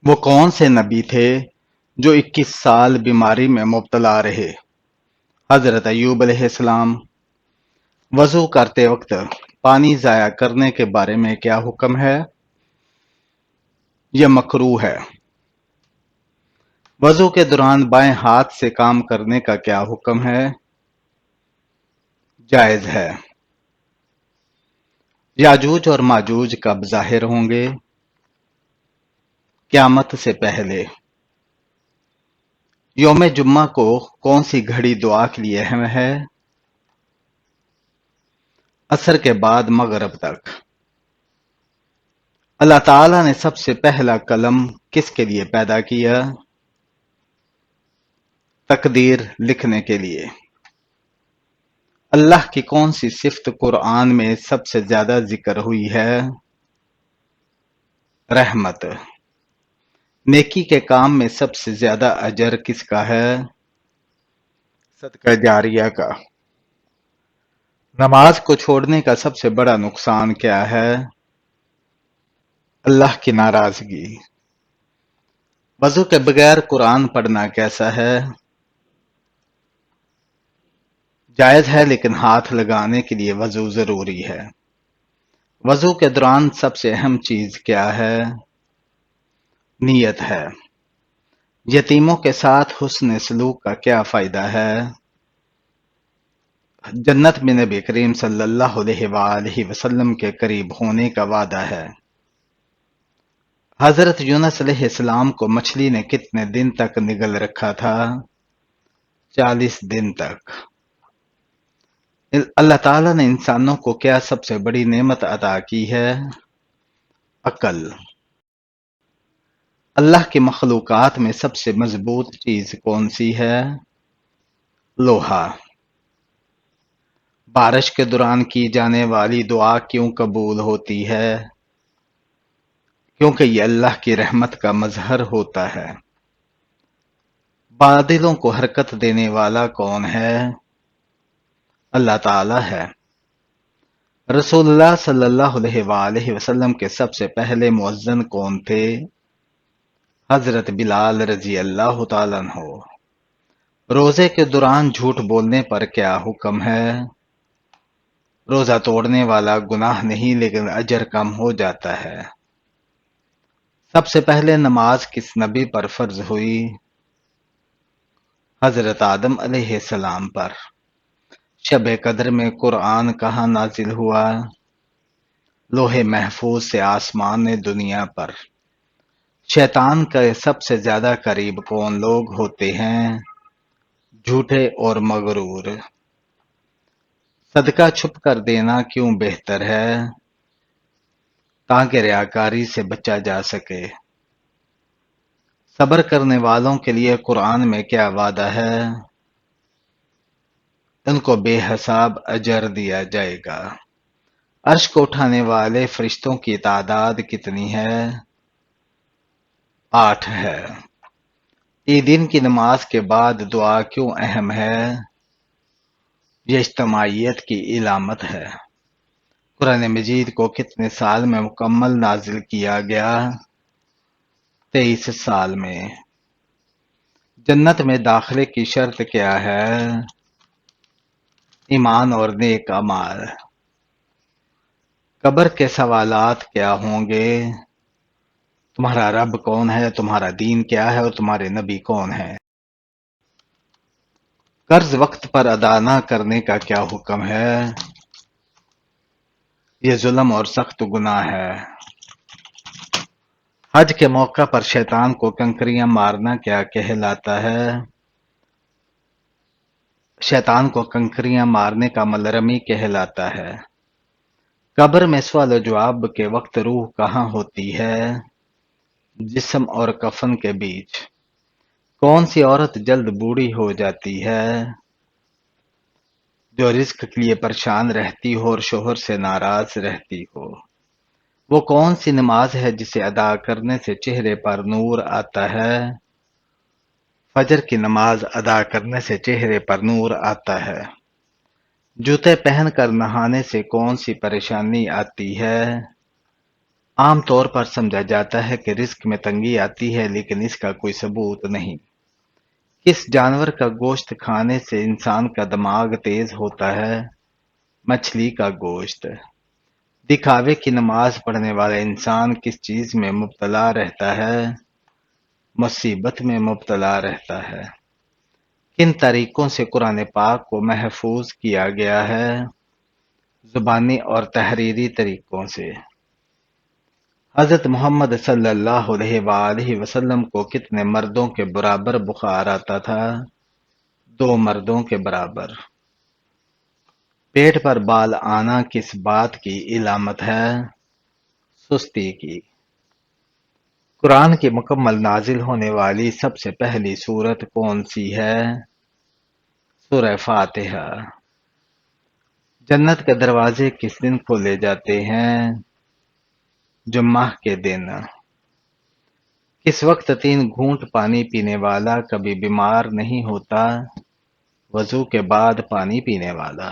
وہ کون سے نبی تھے جو 21 سال بیماری میں مبتلا رہے؟ حضرت ایوب علیہ السلام۔ وضو کرتے وقت پانی ضائع کرنے کے بارے میں کیا حکم ہے؟ یہ مکروہ ہے۔ وضو کے دوران بائیں ہاتھ سے کام کرنے کا کیا حکم ہے؟ جائز ہے۔ یاجوج اور ماجوج کب ظاہر ہوں گے؟ قیامت سے پہلے۔ یوم جمعہ کو کون سی گھڑی دعا کے لیے اہم ہے؟ عصر کے بعد مغرب تک۔ اللہ تعالیٰ نے سب سے پہلا قلم کس کے لیے پیدا کیا؟ تقدیر لکھنے کے لیے۔ اللہ کی کون سی صفت قرآن میں سب سے زیادہ ذکر ہوئی ہے؟ رحمت۔ نیکی کے کام میں سب سے زیادہ اجر کس کا ہے؟ صدقہ جاریہ کا۔ نماز کو چھوڑنے کا سب سے بڑا نقصان کیا ہے؟ اللہ کی ناراضگی۔ وضو کے بغیر قرآن پڑھنا کیسا ہے؟ جائز ہے لیکن ہاتھ لگانے کے لیے وضو ضروری ہے۔ وضو کے دوران سب سے اہم چیز کیا ہے؟ نیت ہے۔ یتیموں کے ساتھ حسن سلوک کا کیا فائدہ ہے؟ جنت میں نبی کریم صلی اللہ علیہ وآلہ وسلم کے قریب ہونے کا وعدہ ہے۔ حضرت یونس علیہ السلام کو مچھلی نے کتنے دن تک نگل رکھا تھا؟ 40 دن تک۔ اللہ تعالیٰ نے انسانوں کو کیا سب سے بڑی نعمت عطا کی ہے؟ عقل۔ اللہ کی مخلوقات میں سب سے مضبوط چیز کون سی ہے؟ لوہا۔ بارش کے دوران کی جانے والی دعا کیوں قبول ہوتی ہے؟ کیونکہ یہ اللہ کی رحمت کا مظہر ہوتا ہے۔ بادلوں کو حرکت دینے والا کون ہے؟ اللہ تعالی ہے۔ رسول اللہ صلی اللہ علیہ وآلہ وسلم کے سب سے پہلے مؤذن کون تھے؟ حضرت بلال رضی اللہ تعالیٰ عنہ۔ روزے کے دوران جھوٹ بولنے پر کیا حکم ہے؟ روزہ توڑنے والا گناہ نہیں لیکن اجر کم ہو جاتا ہے۔ سب سے پہلے نماز کس نبی پر فرض ہوئی؟ حضرت آدم علیہ السلام پر۔ شب قدر میں قرآن کہاں نازل ہوا؟ لوح محفوظ سے آسمان دنیا پر۔ شیطان کے سب سے زیادہ قریب کون لوگ ہوتے ہیں؟ جھوٹے اور مغرور۔ صدقہ چھپ کر دینا کیوں بہتر ہے؟ تاکہ ریاکاری سے بچا جا سکے۔ صبر کرنے والوں کے لیے قرآن میں کیا وعدہ ہے؟ ان کو بے حساب اجر دیا جائے گا۔ عرش کو اٹھانے والے فرشتوں کی تعداد کتنی ہے؟ 8 ہے۔ عیدین کی نماز کے بعد دعا کیوں اہم ہے؟ یہ اجتماعیت کی علامت ہے۔ قرآن مجید کو کتنے سال میں مکمل نازل کیا گیا؟ 23 سال میں۔ جنت میں داخلے کی شرط کیا ہے؟ ایمان اور نیک اعمال۔ قبر کے سوالات کیا ہوں گے؟ تمہارا رب کون ہے، تمہارا دین کیا ہے اور تمہارے نبی کون ہے؟ قرض وقت پر ادا نہ کرنے کا کیا حکم ہے؟ یہ ظلم اور سخت گناہ ہے۔ حج کے موقع پر شیطان کو کنکریاں مارنا کیا کہلاتا ہے؟ شیطان کو کنکریاں مارنے کا عمل رمی کہلاتا ہے۔ قبر میں سوال و جواب کے وقت روح کہاں ہوتی ہے؟ جسم اور کفن کے بیچ۔ کون سی عورت جلد بوڑھی ہو جاتی ہے؟ جو رزق کے لیے پریشان رہتی ہو اور شوہر سے ناراض رہتی ہو۔ وہ کون سی نماز ہے جسے ادا کرنے سے چہرے پر نور آتا ہے؟ فجر کی نماز ادا کرنے سے چہرے پر نور آتا ہے۔ جوتے پہن کر نہانے سے کون سی پریشانی آتی ہے؟ عام طور پر سمجھا جاتا ہے کہ رزق میں تنگی آتی ہے، لیکن اس کا کوئی ثبوت نہیں۔ کس جانور کا گوشت کھانے سے انسان کا دماغ تیز ہوتا ہے؟ مچھلی کا گوشت۔ دکھاوے کی نماز پڑھنے والا انسان کس چیز میں مبتلا رہتا ہے؟ مصیبت میں مبتلا رہتا ہے۔ کن طریقوں سے قرآن پاک کو محفوظ کیا گیا ہے؟ زبانی اور تحریری طریقوں سے۔ حضرت محمد صلی اللہ علیہ وآلہ وسلم کو کتنے مردوں کے برابر بخار آتا تھا؟ 2 مردوں کے برابر۔ پیٹ پر بال آنا کس بات کی علامت ہے؟ سستی کی۔ قرآن کی مکمل نازل ہونے والی سب سے پہلی سورت کون سی ہے؟ سورہ فاتحہ۔ جنت کے دروازے کس دن کھولے جاتے ہیں؟ جمعہ کے دن۔ کس وقت 3 گھونٹ پانی پینے والا کبھی بیمار نہیں ہوتا؟ وضو کے بعد پانی پینے والا۔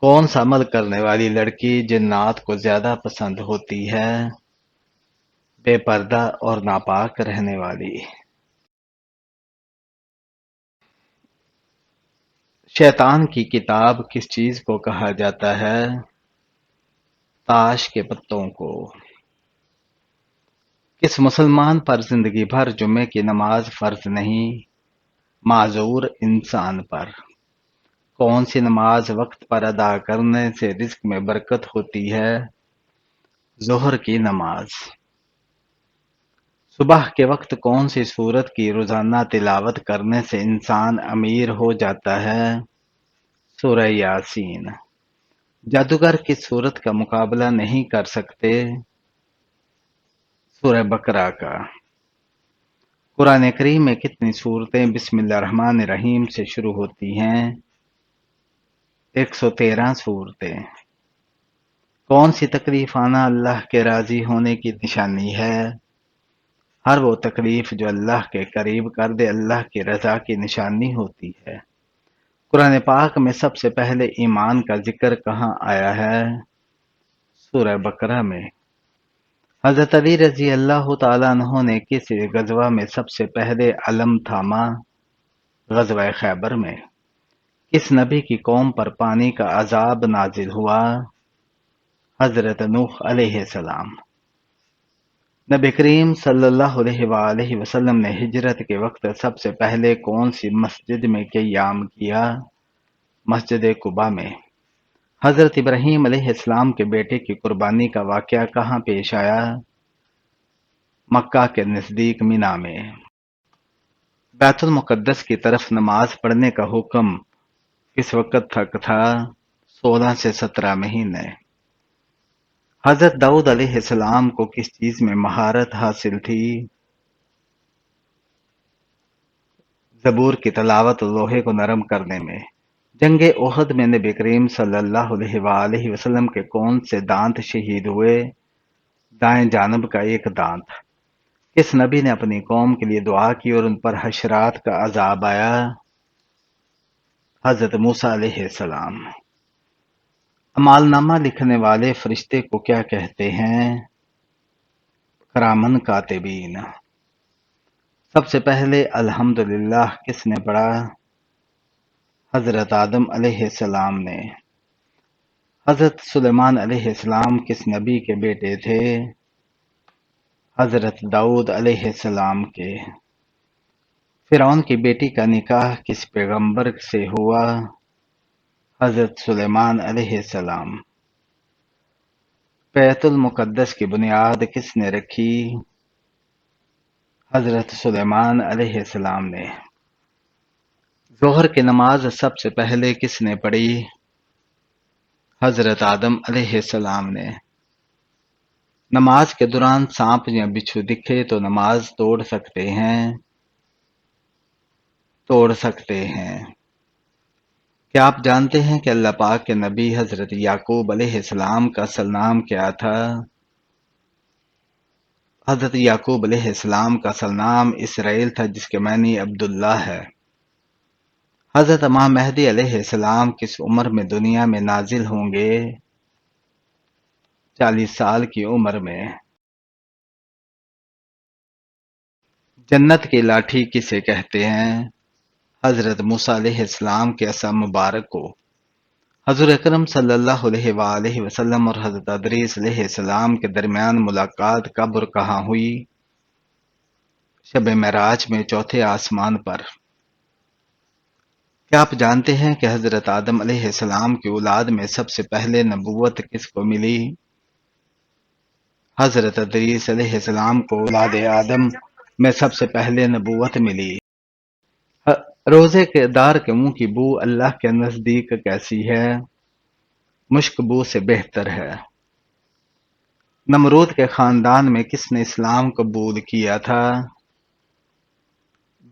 کون سا عمل کرنے والی لڑکی جنات کو زیادہ پسند ہوتی ہے؟ بے پردہ اور ناپاک رہنے والی۔ شیطان کی کتاب کس چیز کو کہا جاتا ہے؟ تاش کے پتوں کو۔ کس مسلمان پر زندگی بھر جمعے کی نماز فرض نہیں؟ معذور انسان پر۔ کون سی نماز وقت پر ادا کرنے سے رزق میں برکت ہوتی ہے؟ ظہر کی نماز۔ صبح کے وقت کون سی سورت کی روزانہ تلاوت کرنے سے انسان امیر ہو جاتا ہے؟ سورہ یاسین۔ جادوگر کس سورت کا مقابلہ نہیں کر سکتے؟ سورہ بقرہ کا۔ قرآن کریم میں کتنی سورتیں بسم اللہ الرحمن الرحیم سے شروع ہوتی ہیں؟ 113 صورتیں۔ کون سی تکلیف آنا اللہ کے راضی ہونے کی نشانی ہے؟ ہر وہ تکلیف جو اللہ کے قریب کر دے اللہ کی رضا کی نشانی ہوتی ہے۔ قرآن پاک میں سب سے پہلے ایمان کا ذکر کہاں آیا ہے؟ سورہ بقرہ میں۔ حضرت علی رضی اللہ تعالیٰ عنہ نے کس غزوہ میں سب سے پہلے علم تھاما؟ غزوہ خیبر میں۔ کس نبی کی قوم پر پانی کا عذاب نازل ہوا؟ حضرت نوح علیہ السلام۔ نبی کریم صلی اللہ علیہ وآلہ وسلم نے ہجرت کے وقت سب سے پہلے کون سی مسجد میں قیام کیا؟ مسجد قباء میں۔ حضرت ابراہیم علیہ السلام کے بیٹے کی قربانی کا واقعہ کہاں پیش آیا؟ مکہ کے نزدیک مینا میں۔ بیت المقدس کی طرف نماز پڑھنے کا حکم کس وقت تک تھا؟ 16 سے 17 مہینے۔ حضرت داؤد علیہ السلام کو کس چیز میں مہارت حاصل تھی؟ زبور کی تلاوت اور لوہے کو نرم کرنے میں۔ جنگ احد میں نبی کریم صلی اللہ علیہ وآلہ وسلم کے کون سے دانت شہید ہوئے؟ دائیں جانب کا ایک دانت۔ کس نبی نے اپنی قوم کے لیے دعا کی اور ان پر حشرات کا عذاب آیا؟ حضرت موسیٰ علیہ السلام۔ اعمال نامہ لکھنے والے فرشتے کو کیا کہتے ہیں؟ کرامن کاتبین۔ سب سے پہلے الحمدللہ کس نے پڑھا؟ حضرت آدم علیہ السلام نے۔ حضرت سلیمان علیہ السلام کس نبی کے بیٹے تھے؟ حضرت داؤد علیہ السلام کے۔ فرعون کی بیٹی کا نکاح کس پیغمبر سے ہوا؟ حضرت سلیمان علیہ السلام۔ بیت المقدس کی بنیاد کس نے رکھی؟ حضرت سلیمان علیہ السلام نے۔ ظہر کی نماز سب سے پہلے کس نے پڑھی؟ حضرت آدم علیہ السلام نے۔ نماز کے دوران سانپ یا بچھو دکھے تو نماز توڑ سکتے ہیں؟ توڑ سکتے ہیں۔ کیا آپ جانتے ہیں کہ اللہ پاک کے نبی حضرت یعقوب علیہ السلام کا اصل نام کیا تھا؟ حضرت یعقوب علیہ السلام کا اصل نام اسرائیل تھا، جس کے معنی عبداللہ ہے۔ حضرت امام مہدی علیہ السلام کس عمر میں دنیا میں نازل ہوں گے؟ 40 سال کی عمر میں۔ جنت کی لاٹھی کسے کہتے ہیں؟ حضرت موسیٰ علیہ السلام کے عصا مبارک کو۔ حضور اکرم صلی اللہ علیہ وآلہ وسلم اور حضرت ادریس علیہ السلام کے درمیان ملاقات کب اور کہاں ہوئی؟ شب معراج میں چوتھے آسمان پر۔ کیا آپ جانتے ہیں کہ حضرت آدم علیہ السلام کی اولاد میں سب سے پہلے نبوت کس کو ملی؟ حضرت ادریس علیہ السلام کو اولاد آدم میں سب سے پہلے نبوت ملی۔ روزے کے دار کے منہ کی بو اللہ کے نزدیک کیسی ہے؟ مشک بو سے بہتر ہے۔ نمرود کے خاندان میں کس نے اسلام قبول کیا تھا؟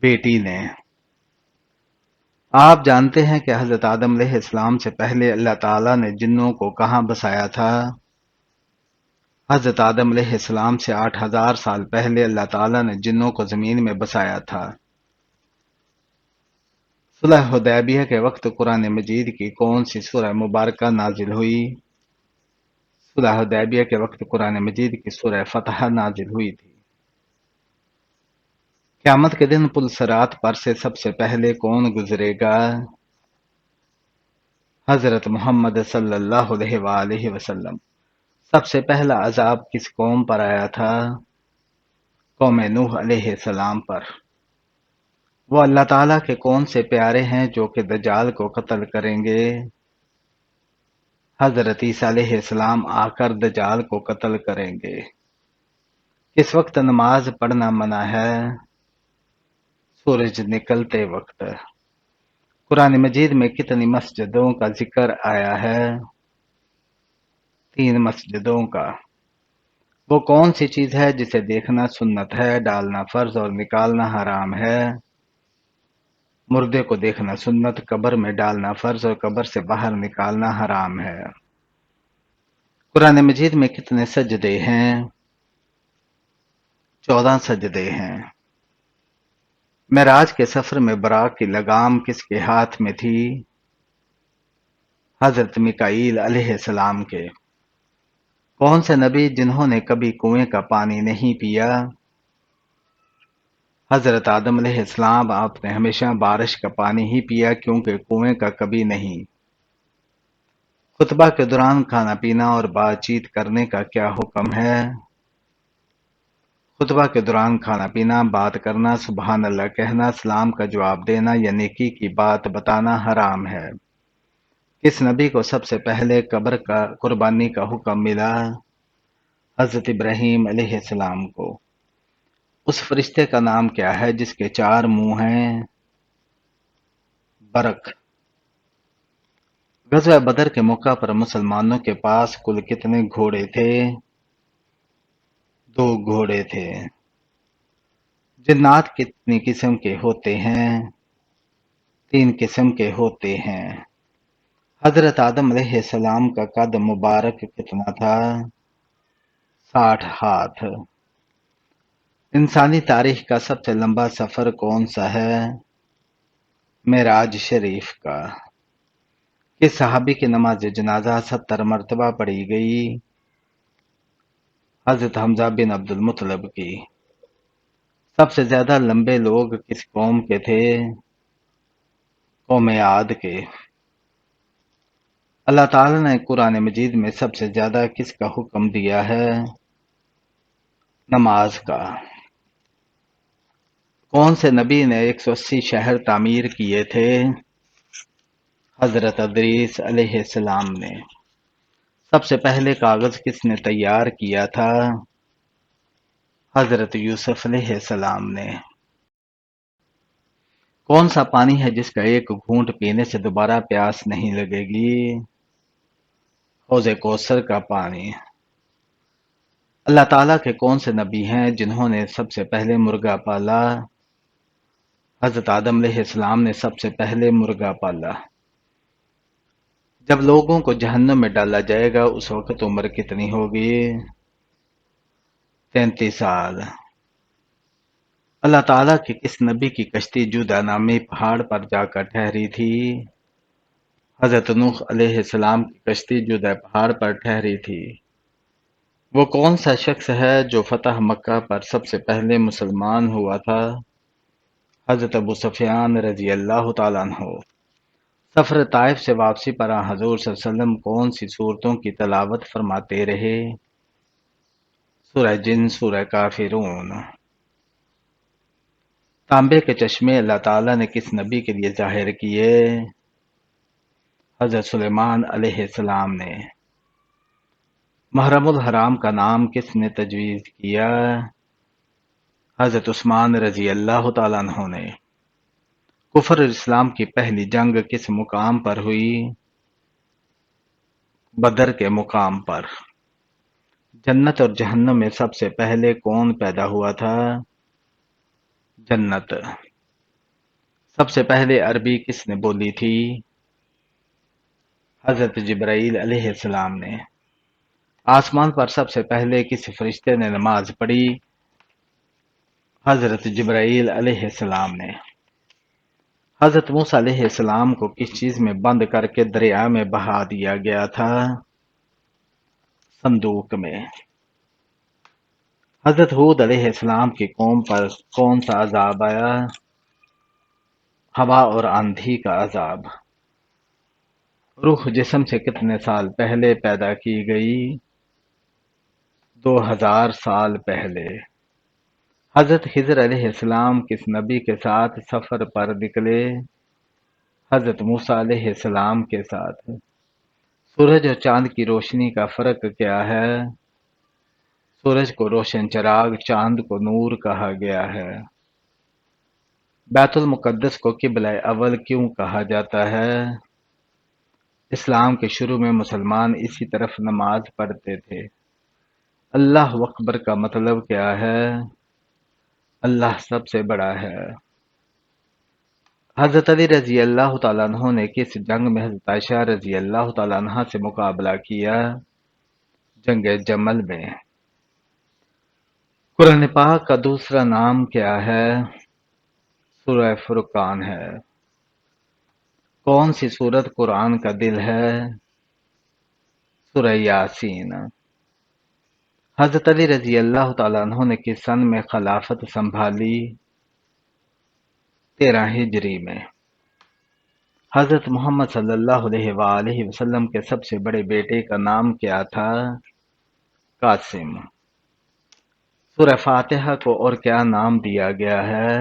بیٹی نے۔ آپ جانتے ہیں کہ حضرت آدم علیہ السلام سے پہلے اللہ تعالیٰ نے جنوں کو کہاں بسایا تھا؟ حضرت آدم علیہ السلام سے 8000 سال پہلے اللہ تعالیٰ نے جنوں کو زمین میں بسایا تھا۔ صلح حدیبیہ کے وقت قرآن مجید کی کون سی سورہ مبارکہ نازل ہوئی؟ صلح حدیبیہ کے وقت قرآن مجید کی سورہ فتح نازل ہوئی تھی۔ قیامت کے دن پل صراط پر سے سب سے پہلے کون گزرے گا؟ حضرت محمد صلی اللہ علیہ وآلہ وسلم۔ سب سے پہلا عذاب کس قوم پر آیا تھا؟ قوم نوح علیہ السلام پر۔ وہ اللہ تعالیٰ کے کون سے پیارے ہیں جو کہ دجال کو قتل کریں گے؟ حضرت عیسیٰ علیہ السلام آ کر دجال کو قتل کریں گے۔ کس وقت نماز پڑھنا منع ہے؟ سورج نکلتے وقت۔ قرآن مجید میں کتنی مسجدوں کا ذکر آیا ہے؟ 3 مسجدوں کا۔ وہ کون سی چیز ہے جسے دیکھنا سنت ہے، ڈالنا فرض اور نکالنا حرام ہے؟ مردے کو دیکھنا سنت، قبر میں ڈالنا فرض اور قبر سے باہر نکالنا حرام ہے۔ قرآن مجید میں کتنے سجدے ہیں؟ 14 سجدے ہیں۔ معراج کے سفر میں براق کی لگام کس کے ہاتھ میں تھی؟ حضرت میکائیل علیہ السلام کے۔ کون سے نبی جنہوں نے کبھی کنویں کا پانی نہیں پیا؟ حضرت آدم علیہ السلام۔ آپ نے ہمیشہ بارش کا پانی ہی پیا کیونکہ کنویں کا کبھی نہیں۔ خطبہ کے دوران کھانا پینا اور بات چیت کرنے کا کیا حکم ہے؟ خطبہ کے دوران کھانا پینا، بات کرنا، سبحان اللہ کہنا، سلام کا جواب دینا یا نیکی کی بات بتانا حرام ہے۔ کس نبی کو سب سے پہلے قبر کا قربانی کا حکم ملا؟ حضرت ابراہیم علیہ السلام کو۔ اس فرشتے کا نام کیا ہے جس کے 4 منہ ہیں؟ برق۔ غزوہ بدر کے موقع پر مسلمانوں کے پاس کل کتنے گھوڑے تھے؟ 2 گھوڑے تھے۔ جنات کتنی قسم کے ہوتے ہیں؟ 3 قسم کے ہوتے ہیں۔ حضرت آدم علیہ السلام کا قد مبارک کتنا تھا؟ 60 ہاتھ۔ انسانی تاریخ کا سب سے لمبا سفر کون سا ہے؟ معراج شریف کا۔ کس صحابی کی نماز جنازہ 70 مرتبہ پڑھی گئی؟ حضرت حمزہ بن عبد المطلب کی۔ سب سے زیادہ لمبے لوگ کس قوم کے تھے؟ قوم عاد کے۔ اللہ تعالیٰ نے قرآن مجید میں سب سے زیادہ کس کا حکم دیا ہے؟ نماز کا۔ کون سے نبی نے 180 شہر تعمیر کیے تھے؟ حضرت ادریس علیہ السلام نے۔ سب سے پہلے کاغذ کس نے تیار کیا تھا؟ حضرت یوسف علیہ السلام نے۔ کون سا پانی ہے جس کا ایک گھونٹ پینے سے دوبارہ پیاس نہیں لگے گی؟ حوض کوثر کا پانی۔ اللہ تعالیٰ کے کون سے نبی ہیں جنہوں نے سب سے پہلے مرغا پالا؟ حضرت آدم علیہ السلام نے سب سے پہلے مرغا پالا۔ جب لوگوں کو جہنم میں ڈالا جائے گا اس وقت عمر کتنی ہوگی؟ 33 سال۔ اللہ تعالیٰ کی کس نبی کی کشتی جودہ نامی پہاڑ پر جا کر ٹھہری تھی؟ حضرت نوح علیہ السلام کی کشتی جودہ پہاڑ پر ٹھہری تھی۔ وہ کون سا شخص ہے جو فتح مکہ پر سب سے پہلے مسلمان ہوا تھا؟ حضرت ابو سفیان رضی اللہ تعالیٰ عنہ۔ سفر طائف سے واپسی پر حضور صلی اللہ علیہ وسلم کون سی صورتوں کی تلاوت فرماتے رہے؟ سورہ جن، سورہ کافرون۔ تانبے کے چشمے اللہ تعالیٰ نے کس نبی کے لیے ظاہر کیے؟ حضرت سلیمان علیہ السلام نے۔ محرم الحرام کا نام کس نے تجویز کیا؟ حضرت عثمان رضی اللہ تعالیٰ عنہ نے۔ کفر اور اسلام کی پہلی جنگ کس مقام پر ہوئی؟ بدر کے مقام پر۔ جنت اور جہنم میں سب سے پہلے کون پیدا ہوا تھا؟ جنت۔ سب سے پہلے عربی کس نے بولی تھی؟ حضرت جبرائیل علیہ السلام نے۔ آسمان پر سب سے پہلے کس فرشتے نے نماز پڑھی؟ حضرت جبرائیل علیہ السلام نے۔ حضرت موسیٰ علیہ السلام کو کس چیز میں بند کر کے دریا میں بہا دیا گیا تھا؟ صندوق میں۔ حضرت ہود علیہ السلام کی قوم پر کون سا عذاب آیا؟ ہوا اور آندھی کا عذاب۔ روح جسم سے کتنے سال پہلے پیدا کی گئی؟ 2000 سال پہلے۔ حضرت خضر علیہ السلام کس نبی کے ساتھ سفر پر نکلے؟ حضرت موسیٰ علیہ السلام کے ساتھ۔ سورج اور چاند کی روشنی کا فرق کیا ہے؟ سورج کو روشن چراغ، چاند کو نور کہا گیا ہے۔ بیت المقدس کو قبلہ اول کیوں کہا جاتا ہے؟ اسلام کے شروع میں مسلمان اسی طرف نماز پڑھتے تھے۔ اللہ اکبر کا مطلب کیا ہے؟ اللہ سب سے بڑا ہے۔ حضرت علی رضی اللہ تعالیٰ عنہ نے کس جنگ میں حضرت عائشہ رضی اللہ تعالیٰ عنہ سے مقابلہ کیا؟ جنگ جمل میں۔ قرآن پاک کا دوسرا نام کیا ہے؟ سورہ فرقان ہے۔ کون سی سورت قرآن کا دل ہے؟ سورہ یاسین۔ حضرت علی رضی اللہ تعالیٰ عنہ نے کس سن میں خلافت سنبھالی؟ 13 ہجری میں۔ حضرت محمد صلی اللہ علیہ وآلہ وسلم کے سب سے بڑے بیٹے کا نام کیا تھا؟ قاسم۔ سورہ فاتحہ کو اور کیا نام دیا گیا ہے؟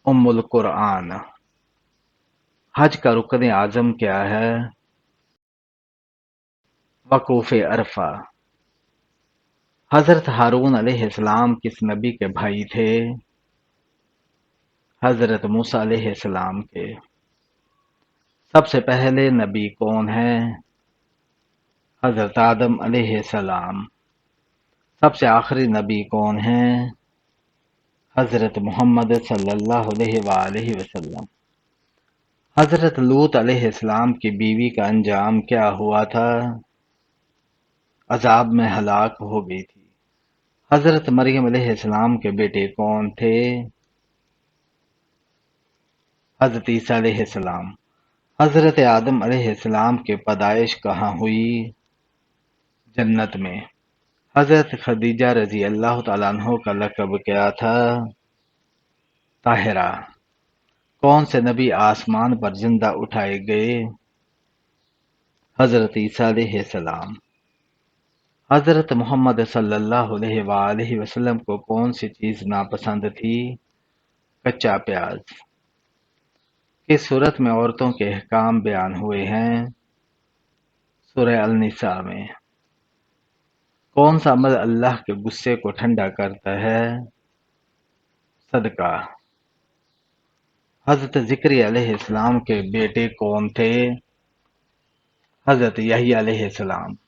ام القرآن۔ حج کا رکن اعظم کیا ہے؟ وقوف عرفہ۔ حضرت ہارون علیہ السلام کس نبی کے بھائی تھے؟ حضرت موسیٰ علیہ السلام کے۔ سب سے پہلے نبی کون ہے؟ حضرت آدم علیہ السلام۔ سب سے آخری نبی کون ہے؟ حضرت محمد صلی اللہ علیہ وآلہ وسلم۔ حضرت لوط علیہ السلام کی بیوی کا انجام کیا ہوا تھا؟ عذاب میں ہلاک ہو گئی تھی۔ حضرت مریم علیہ السلام کے بیٹے کون تھے؟ حضرت عیسیٰ علیہ السلام۔ حضرت آدم علیہ السلام کی پیدائش کہاں ہوئی؟ جنت میں۔ حضرت خدیجہ رضی اللہ تعالیٰ عنہ کا لقب کیا تھا؟ طاہرہ۔ کون سے نبی آسمان پر زندہ اٹھائے گئے؟ حضرت عیسیٰ علیہ السلام۔ حضرت محمد صلی اللہ علیہ وآلہ وسلم کو کون سی چیز ناپسند تھی؟ کچا پیاز۔ کس صورت میں عورتوں کے احکام بیان ہوئے ہیں؟ سورہ النساء میں۔ کون سا عمل اللہ کے غصے کو ٹھنڈا کرتا ہے؟ صدقہ۔ حضرت زکریا علیہ السلام کے بیٹے کون تھے؟ حضرت یحییٰ علیہ السلام۔